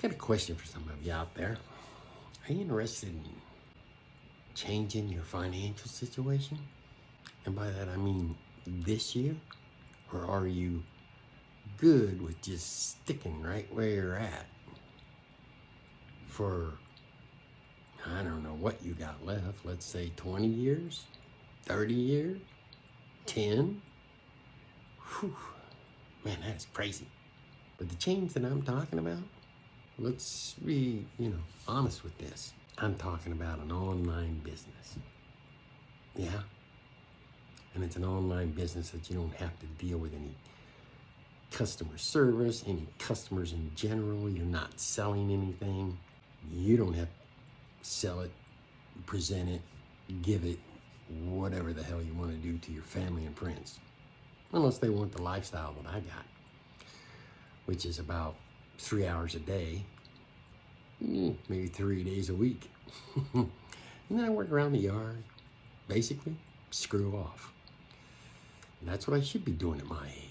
Got a question for some of you out there. Are you interested in changing your financial situation? And by that I mean this year? Or are you good with just sticking right where you're at for, I don't know what you got left, let's say 20 years, 30 years, 10? Whew. Man, that is crazy. But the change that I'm talking about, let's be, honest with this. I'm talking about an online business. Yeah? And it's an online business that you don't have to deal with any customer service, any customers in general. You're not selling anything. You don't have to sell it, present it, give it, whatever the hell you want to do to your family and friends. Unless they want the lifestyle that I got, which is about 3 hours a day, maybe 3 days a week. And then I work around the yard, basically screw off. And that's what I should be doing at my age.